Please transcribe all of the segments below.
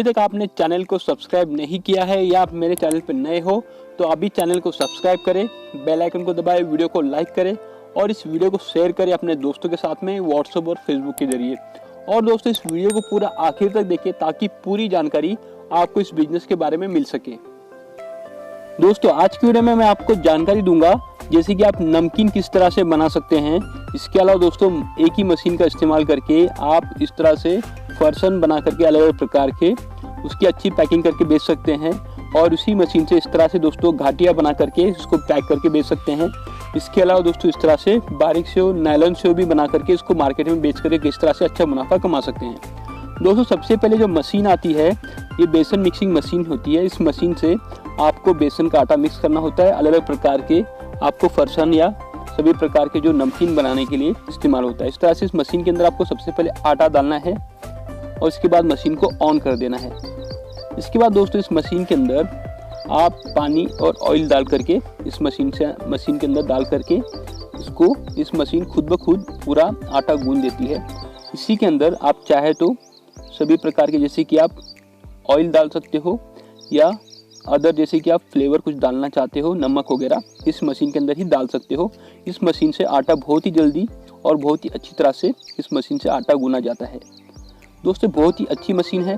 अभी तक आपने चैनल को सब्सक्राइब नहीं किया है या आप मेरे चैनल पर नए हो तो अभी चैनल को सब्सक्राइब करें, बेल आइकन को दबाएं, वीडियो को लाइक करें और इस वीडियो को शेयर करें अपने दोस्तों के साथ में व्हाट्सएप और फेसबुक के जरिए। और दोस्तों इस वीडियो को पूरा आखिर तक देखिए ताकि पूरी जानकारी आपको इस बिजनेस के बारे में मिल सके। दोस्तों आज की वीडियो में मैं आपको जानकारी दूंगा जैसे कि आप नमकीन किस तरह से बना सकते हैं। इसके अलावा दोस्तों एक ही मशीन का इस्तेमाल करके आप इस तरह से फरसन बना करके अलग अलग प्रकार के उसकी अच्छी पैकिंग करके बेच सकते हैं और उसी मशीन से इस तरह से दोस्तों घाटियाँ बना करके इसको पैक करके बेच सकते हैं। इसके अलावा दोस्तों इस तरह से बारीक सेव, नायलॉन सेव भी बना करके इसको मार्केट में बेच करके किस तरह से अच्छा मुनाफा कमा सकते हैं। दोस्तों सबसे पहले जो मशीन आती है ये बेसन मिक्सिंग मशीन होती है। इस मशीन से आपको बेसन का आटा मिक्स करना होता है। अलग अलग प्रकार के आपको फरसान या सभी प्रकार के जो नमकीन बनाने के लिए इस्तेमाल होता है। इस तरह से इस मशीन के अंदर आपको सबसे पहले आटा डालना है और इसके बाद मशीन को ऑन कर देना है। इसके बाद दोस्तों इस मशीन के अंदर आप पानी और ऑयल डाल करके इस मशीन के अंदर डाल करके इसको इस मशीन खुद ब खुद पूरा आटा गूंद देती है। इसी के अंदर आप चाहे तो सभी प्रकार के जैसे कि आप ऑयल डाल सकते हो या अदर जैसे कि आप फ्लेवर कुछ डालना चाहते हो, नमक वगैरह इस मशीन के अंदर ही डाल सकते हो। इस मशीन से आटा बहुत ही जल्दी और बहुत ही अच्छी तरह से इस मशीन से आटा गूना जाता है। दोस्तों बहुत ही अच्छी मशीन है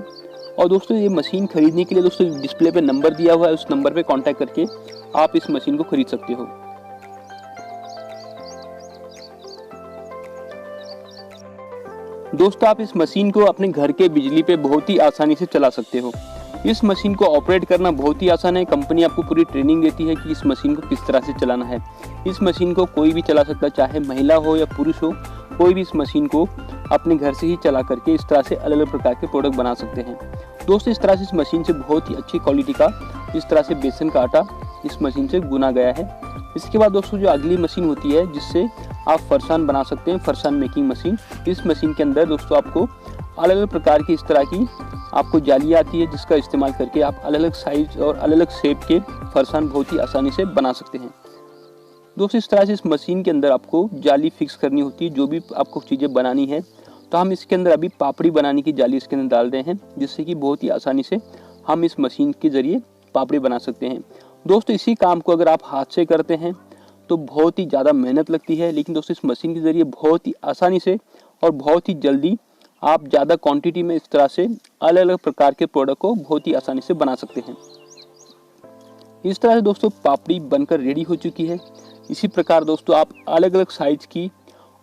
और दोस्तों ये मशीन खरीदने के लिए दोस्तों डिस्प्ले पे नंबर दिया हुआ है, उस नंबर पे कांटेक्ट करके आप इस मशीन को खरीद सकते हो। दोस्तों आप इस मशीन को अपने घर के बिजली पे बहुत ही आसानी से चला सकते हो। इस मशीन को ऑपरेट करना बहुत ही आसान है। कंपनी आपको पूरी ट्रेनिंग देती है कि इस मशीन को किस तरह से चलाना है। इस मशीन को कोई भी चला सकता है, चाहे महिला हो या पुरुष हो, कोई भी इस मशीन को अपने घर से ही चला करके इस तरह से अलग अलग प्रकार के प्रोडक्ट बना सकते हैं। दोस्तों इस तरह से इस मशीन से बहुत ही अच्छी क्वालिटी का इस तरह से बेसन का आटा इस मशीन से गुना गया है। इसके बाद दोस्तों जो अगली मशीन होती है जिससे आप फरसान बना सकते हैं, फरसान मेकिंग मशीन। इस मशीन के अंदर दोस्तों आपको अलग अलग प्रकार की इस तरह की आपको जाली आती है जिसका इस्तेमाल करके आप अलग अलग साइज और अलग अलग शेप के फरसान बहुत ही आसानी से बना सकते हैं। दोस्तों इस तरह से इस मशीन के अंदर आपको जाली फिक्स करनी होती है जो भी आपको चीज़ें बनानी है। तो हम इसके अंदर अभी पापड़ी बनाने की जाली इसके अंदर डाल रहे हैं जिससे कि बहुत ही आसानी से हम इस मशीन के ज़रिए पापड़ी बना सकते हैं। दोस्तों इसी काम को अगर आप हाथ से करते हैं तो बहुत ही ज़्यादा मेहनत लगती है, लेकिन दोस्तों इस मशीन के ज़रिए बहुत ही आसानी से और बहुत ही जल्दी आप ज़्यादा क्वांटिटी में इस तरह से अलग अलग प्रकार के प्रोडक्ट को बहुत ही आसानी से बना सकते हैं। इस तरह से दोस्तों पापड़ी बनकर रेडी हो चुकी है। इसी प्रकार दोस्तों आप अलग अलग साइज की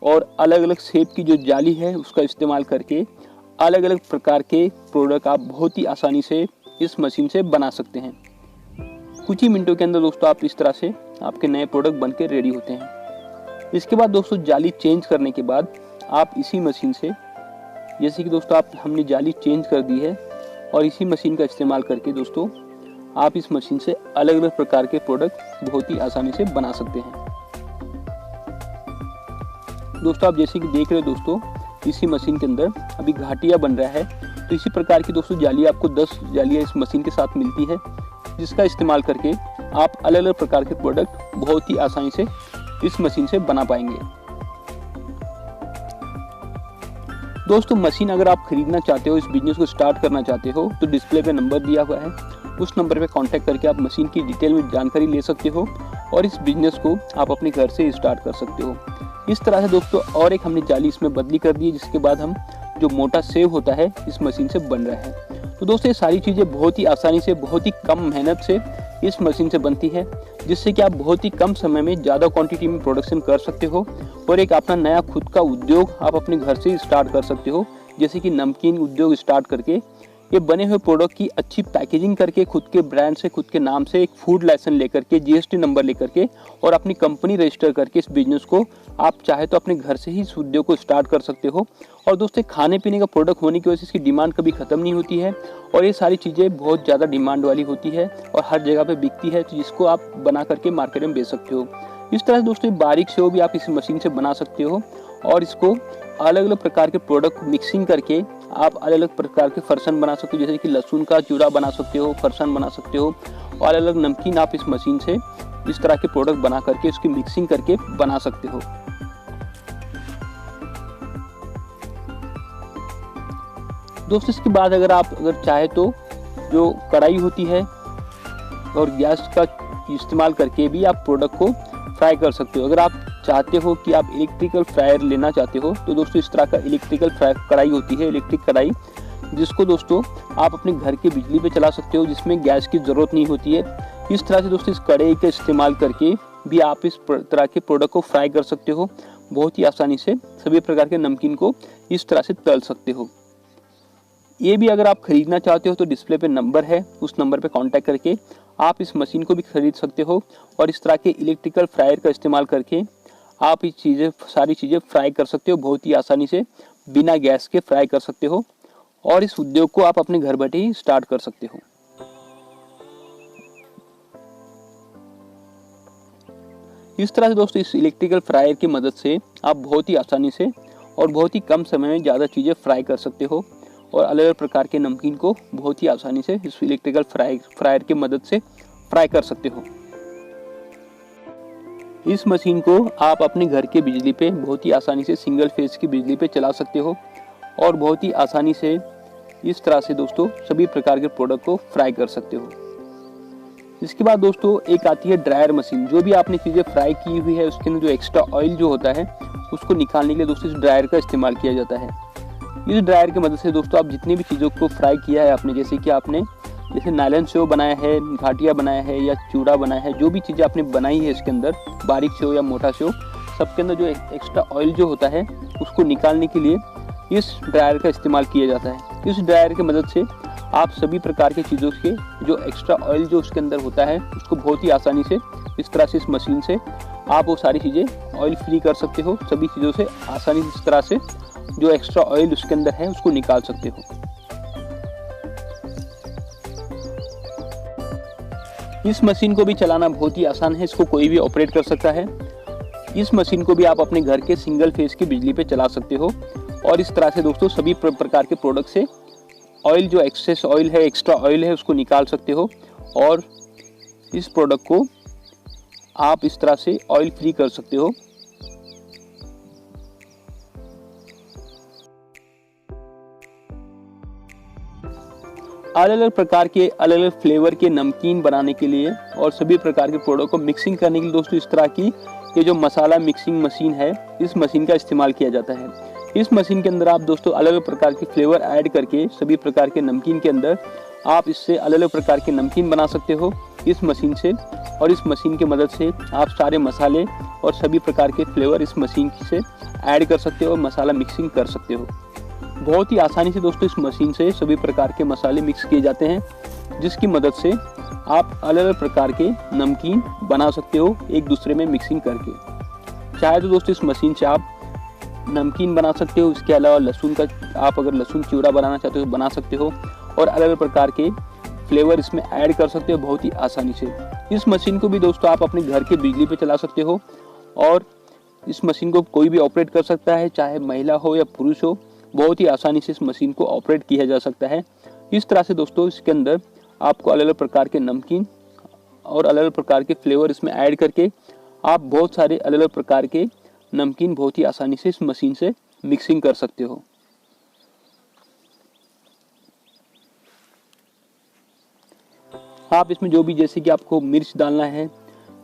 और अलग अलग शेप की जो जाली है उसका इस्तेमाल करके अलग अलग प्रकार के प्रोडक्ट आप बहुत ही आसानी से इस मशीन से बना सकते हैं। कुछ ही मिनटों के अंदर दोस्तों आप इस तरह से आपके नए प्रोडक्ट बन के रेडी होते हैं। इसके बाद दोस्तों जाली चेंज करने के बाद आप इसी मशीन से जैसे कि दोस्तों हमने जाली चेंज कर दी है और इसी मशीन का इस्तेमाल करके दोस्तों आप इस मशीन से अलग अलग प्रकार के प्रोडक्ट बहुत ही आसानी से बना सकते हैं। दोस्तों आप जैसे कि देख रहे हो दोस्तों इसी मशीन के अंदर अभी घाटियाँ बन रहा है। तो इसी प्रकार की दोस्तों जाली आपको 10 जालियाँ इस मशीन के साथ मिलती है जिसका इस्तेमाल करके आप अलग अलग प्रकार के प्रोडक्ट बहुत ही आसानी से इस मशीन से बना पाएंगे। दोस्तों मशीन अगर आप खरीदना चाहते हो, इस बिजनेस को स्टार्ट करना चाहते हो तो डिस्प्ले पे नंबर दिया हुआ है, उस नंबर पे कांटेक्ट करके आप मशीन की डिटेल में जानकारी ले सकते हो और इस बिजनेस को आप अपने घर से स्टार्ट कर सकते हो। इस तरह से दोस्तों और एक हमने जाली इसमें बदली कर दी है जिसके बाद हम जो मोटा सेव होता है इस मशीन से बन रहा है। तो दोस्तों ये सारी चीज़ें बहुत ही आसानी से बहुत ही कम मेहनत से इस मशीन से बनती है जिससे कि आप बहुत ही कम समय में ज़्यादा क्वांटिटी में प्रोडक्शन कर सकते हो और एक अपना नया खुद का उद्योग आप अपने घर से स्टार्ट कर सकते हो। जैसे कि नमकीन उद्योग स्टार्ट करके ये बने हुए प्रोडक्ट की अच्छी पैकेजिंग करके खुद के ब्रांड से, खुद के नाम से एक फूड लाइसेंस लेकर के, जीएसटी नंबर लेकर के और अपनी कंपनी रजिस्टर करके इस बिजनेस को आप चाहे तो अपने घर से ही इस उद्योग को स्टार्ट कर सकते हो। और दोस्तों खाने पीने का प्रोडक्ट होने की वजह से इसकी डिमांड कभी ख़त्म नहीं होती है और ये सारी चीज़ें बहुत ज़्यादा डिमांड वाली होती है और हर जगह पर बिकती है, तो जिसको आप बना करके मार्केट में बेच सकते हो। इस तरह से दोस्तों बारीक सेव भी आप इस मशीन से बना सकते हो और इसको अलग अलग प्रकार के प्रोडक्ट मिक्सिंग करके आप अलग अलग प्रकार के फरसान बना सकते हो। जैसे कि लहसुन का चूड़ा बना सकते हो, फरसान बना सकते हो और अलग अलग नमकीन आप इस मशीन से इस तरह के प्रोडक्ट बना करके उसकी मिक्सिंग करके बना सकते हो। दोस्तों इसके बाद अगर चाहे तो जो कढ़ाई होती है और गैस का इस्तेमाल करके भी आप प्रोडक्ट को फ्राई कर सकते हो। अगर आप चाहते हो कि आप इलेक्ट्रिकल फ्रायर लेना चाहते हो तो दोस्तों इस तरह का इलेक्ट्रिकल कढ़ाई होती है, इलेक्ट्रिक कढ़ाई, जिसको दोस्तों आप अपने घर के बिजली पे चला सकते हो, जिसमें गैस की ज़रूरत नहीं होती है। इस तरह से दोस्तों इस कढ़ाई का इस्तेमाल करके भी आप इस तरह के प्रोडक्ट को फ्राई कर सकते हो। बहुत ही आसानी से सभी प्रकार के नमकीन को इस तरह से तल सकते हो। ये भी अगर आप खरीदना चाहते हो तो डिस्प्ले पे नंबर है, उस नंबर पे कांटेक्ट करके आप इस मशीन को भी खरीद सकते हो और इस तरह के इलेक्ट्रिकल फ्रायर का इस्तेमाल करके आप ये सारी चीज़ें फ्राई कर सकते हो। बहुत ही आसानी से बिना गैस के फ्राई कर सकते हो और इस उद्योग को आप अपने घर बैठे ही स्टार्ट कर सकते हो। इस तरह से दोस्तों इस इलेक्ट्रिकल फ्रायर की मदद से आप बहुत ही आसानी से और बहुत ही कम समय में ज़्यादा चीज़ें फ्राई कर सकते हो और अलग अलग प्रकार के नमकीन को बहुत ही आसानी से इस इलेक्ट्रिकल फ्रायर की मदद से फ्राई कर सकते हो। इस मशीन को आप अपने घर के बिजली पे बहुत ही आसानी से सिंगल फेज की बिजली पे चला सकते हो और बहुत ही आसानी से इस तरह से दोस्तों सभी प्रकार के प्रोडक्ट को फ्राई कर सकते हो। इसके बाद दोस्तों एक आती है ड्रायर मशीन। जो भी आपने चीज़ें फ्राई की हुई है उसके अंदर जो एक्स्ट्रा ऑयल जो होता है उसको निकालने के लिए दोस्तों इस ड्रायर का इस्तेमाल किया जाता है। इस ड्रायर की मदद से दोस्तों आप जितनी भी चीज़ों को फ्राई किया है आपने, जैसे नायलन सेव बनाया है, घाटिया बनाया है या चूड़ा बनाया है, जो भी चीज़ें आपने बनाई है इसके अंदर, बारीक सेव या मोटा सेव, सबके अंदर जो एक्स्ट्रा ऑयल जो होता है उसको निकालने के लिए इस ड्रायर का इस्तेमाल किया जाता है। इस ड्रायर की मदद से आप सभी प्रकार की चीज़ों के जो एक्स्ट्रा ऑयल जो उसके अंदर होता है उसको बहुत ही आसानी से इस तरह से इस मशीन से आप वो सारी चीज़ें ऑयल फ्री कर सकते हो। सभी चीज़ों से आसानी से इस तरह से जो एक्स्ट्रा ऑयल उसके अंदर है उसको निकाल सकते हो। इस मशीन को भी चलाना बहुत ही आसान है, इसको कोई भी ऑपरेट कर सकता है। इस मशीन को भी आप अपने घर के सिंगल फेज की बिजली पे चला सकते हो और इस तरह से दोस्तों सभी प्रकार के प्रोडक्ट से ऑयल जो एक्सेस ऑयल है, एक्स्ट्रा ऑयल है, उसको निकाल सकते हो और इस प्रोडक्ट को आप इस तरह से ऑयल फ्री कर सकते हो। अलग अलग प्रकार के अलग अलग फ्लेवर के नमकीन बनाने के लिए और सभी प्रकार के प्रोडक्ट को मिक्सिंग करने के लिए दोस्तों इस तरह की ये जो मसाला मिक्सिंग मशीन है, इस मशीन का इस्तेमाल किया जाता है। इस मशीन के अंदर आप दोस्तों अलग अलग प्रकार के फ्लेवर ऐड करके सभी प्रकार के नमकीन के अंदर आप इससे अलग अलग प्रकार के नमकीन बना सकते हो इस मशीन से। और इस मशीन की मदद से आप सारे मसाले और सभी प्रकार के फ्लेवर इस मशीन से ऐड कर सकते हो और मसाला मिक्सिंग कर सकते हो। बहुत ही आसानी से दोस्तों इस मशीन से सभी प्रकार के मसाले मिक्स किए जाते हैं, जिसकी मदद से आप अलग अलग प्रकार के नमकीन बना सकते हो एक दूसरे में मिक्सिंग करके। चाहे तो दोस्तों इस मशीन से आप नमकीन बना सकते हो, इसके अलावा लहसुन का आप अगर लहसुन चिवड़ा बनाना चाहते हो बना सकते हो और अलग अलग प्रकार के फ्लेवर इसमें ऐड कर सकते हो बहुत ही आसानी से। इस मशीन को भी दोस्तों आप अपने घर के बिजली पे चला सकते हो और इस मशीन को कोई भी ऑपरेट कर सकता है, चाहे महिला हो या पुरुष हो। बहुत ही आसानी से इस मशीन को ऑपरेट किया जा सकता है। इस तरह से दोस्तों इसके अंदर आपको अलग अलग प्रकार के नमकीन और अलग अलग प्रकार के फ्लेवर इसमें ऐड करके आप बहुत सारे अलग अलग प्रकार के नमकीन बहुत ही आसानी से इस मशीन से मिक्सिंग कर सकते हो। आप इसमें जो भी जैसे कि आपको मिर्च डालना है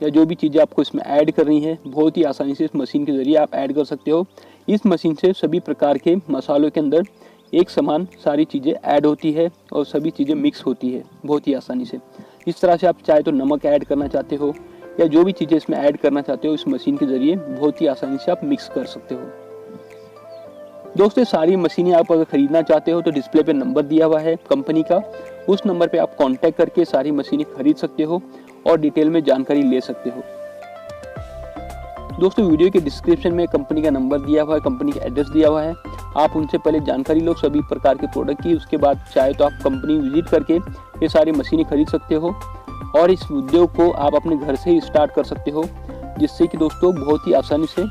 या जो भी चीज़ें आपको इसमें ऐड करनी है बहुत ही आसानी से इस मशीन के ज़रिए आप ऐड कर सकते हो। इस मशीन से सभी प्रकार के मसालों के अंदर एक समान सारी चीज़ें ऐड होती है और सभी चीज़ें मिक्स होती है बहुत ही आसानी से। इस तरह से आप चाहे तो नमक ऐड करना चाहते हो या जो भी चीज़ें इसमें ऐड करना चाहते हो इस मशीन के ज़रिए बहुत ही आसानी से आप मिक्स कर सकते हो। दोस्तों सारी मशीनें आप अगर ख़रीदना चाहते हो तो डिस्प्ले पे नंबर दिया हुआ है कंपनी का, उस नंबर पे आप कांटेक्ट करके सारी मशीनें खरीद सकते हो और डिटेल में जानकारी ले सकते हो। दोस्तों वीडियो के डिस्क्रिप्शन में कंपनी का नंबर दिया हुआ है, कंपनी का एड्रेस दिया हुआ है, आप उनसे पहले जानकारी लो सभी प्रकार के प्रोडक्ट की। उसके बाद चाहे तो आप कंपनी विजिट करके ये सारी मशीनें खरीद सकते हो और इस उद्योग को आप अपने घर से ही स्टार्ट कर सकते हो, जिससे कि दोस्तों बहुत ही आसानी से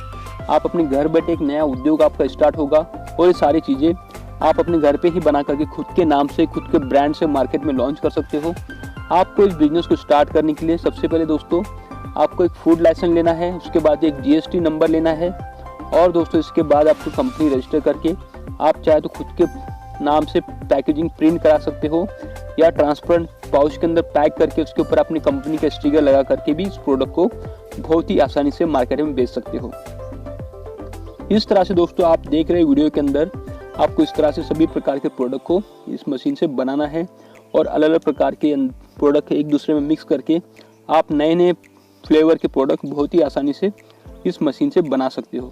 आप अपने घर बैठे एक नया उद्योग आपका स्टार्ट होगा और ये सारी चीज़ें आप अपने घर पे ही बना करके खुद के नाम से खुद के ब्रांड से मार्केट में लॉन्च कर सकते हो। आपको इस बिजनेस को स्टार्ट करने के लिए सबसे पहले दोस्तों आपको एक फूड लाइसेंस लेना है, उसके बाद एक GST नंबर लेना है और दोस्तों इसके बाद आपको कंपनी रजिस्टर करके आप चाहे तो खुद के नाम से पैकेजिंग प्रिंट करा सकते हो, या ट्रांसपेरेंट पाउच के अंदर पैक करके उसके ऊपर अपनी कंपनी का स्टिकर लगा करके भी इस प्रोडक्ट को बहुत ही आसानी से मार्केट में बेच सकते हो। इस तरह से दोस्तों आप देख रहे वीडियो के अंदर आपको इस तरह से सभी प्रकार के प्रोडक्ट को इस मशीन से बनाना है और अलग अलग प्रकार के प्रोडक्ट एक दूसरे में मिक्स करके आप नए नए फ्लेवर के प्रोडक्ट बहुत ही आसानी से इस मशीन से बना सकते हो।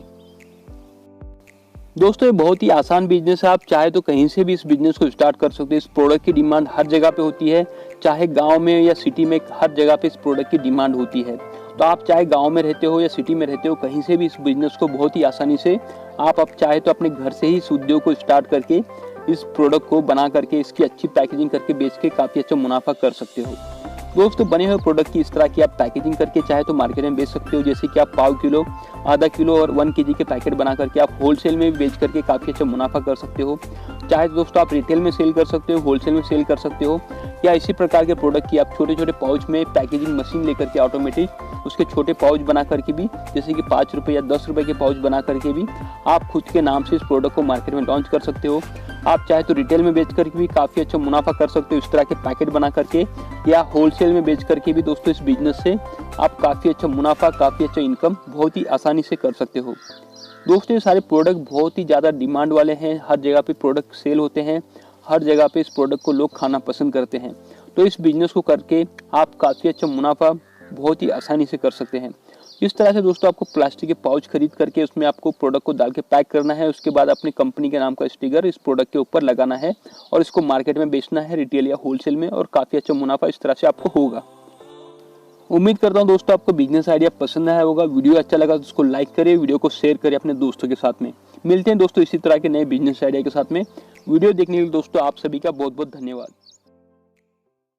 दोस्तों ये बहुत ही आसान बिजनेस है, आप चाहे तो कहीं से भी इस बिजनेस को स्टार्ट कर सकते हो। इस प्रोडक्ट की डिमांड हर जगह पे होती है, चाहे गांव में या सिटी में, हर जगह पे इस प्रोडक्ट की डिमांड होती है। तो आप चाहे गांव में रहते हो या सिटी में रहते हो, कहीं से भी इस बिजनेस को बहुत ही आसानी से आप चाहे तो अपने घर से ही इस उद्योग को स्टार्ट करके इस प्रोडक्ट को बना करके इसकी अच्छी पैकेजिंग करके बेच के काफ़ी अच्छा मुनाफा कर सकते हो। दोस्तों बने हुए प्रोडक्ट की इस तरह की आप पैकेजिंग करके चाहे तो मार्केट में बेच सकते हो, जैसे कि आप पाव किलो, आधा किलो और 1 kg के पैकेट बना करके आप होलसेल में भी बेच करके काफ़ी अच्छा मुनाफा कर सकते हो। चाहे तो दोस्तों आप रिटेल में सेल कर सकते हो, होलसेल में सेल कर सकते हो, या इसी प्रकार के प्रोडक्ट की आप छोटे छोटे पाउच में पैकेजिंग मशीन लेकर के ऑटोमेटिक उसके छोटे पाउच बना करके भी, जैसे कि 5 रुपये या 10 रुपये के पाउच बना करके भी आप खुद के नाम से इस प्रोडक्ट को मार्केट में लॉन्च कर सकते हो। आप चाहे तो रिटेल में बेच करके भी काफ़ी अच्छा मुनाफा कर सकते हो इस तरह के पैकेट बना करके, या होलसेल में बेच करके भी दोस्तों इस बिजनेस से आप काफ़ी अच्छा मुनाफा, काफ़ी अच्छा इनकम बहुत ही आसानी से कर सकते हो। दोस्तों ये सारे प्रोडक्ट बहुत ही ज़्यादा डिमांड वाले हैं, हर जगह पे प्रोडक्ट सेल होते हैं, हर जगह पे इस प्रोडक्ट को लोग खाना पसंद करते हैं। तो इस बिजनेस को करके आप काफ़ी अच्छा मुनाफा बहुत ही आसानी से कर सकते हैं। इस तरह से दोस्तों आपको प्लास्टिक के पाउच खरीद करके उसमें आपको प्रोडक्ट को डाल के पैक करना है, उसके बाद अपनी कंपनी के नाम का स्टिकर इस प्रोडक्ट के ऊपर लगाना है और इसको मार्केट में बेचना है, रिटेल या होलसेल में, और काफ़ी अच्छा मुनाफा इस तरह से आपको होगा। उम्मीद करता हूं दोस्तों आपको बिजनेस आइडिया पसंद आया होगा। वीडियो अच्छा लगा तो उसको लाइक करिए, वीडियो को शेयर करिए अपने दोस्तों के साथ में। मिलते हैं दोस्तों इसी तरह के नए बिजनेस आइडिया के साथ में। वीडियो देखने के लिए दोस्तों आप सभी का बहुत बहुत धन्यवाद।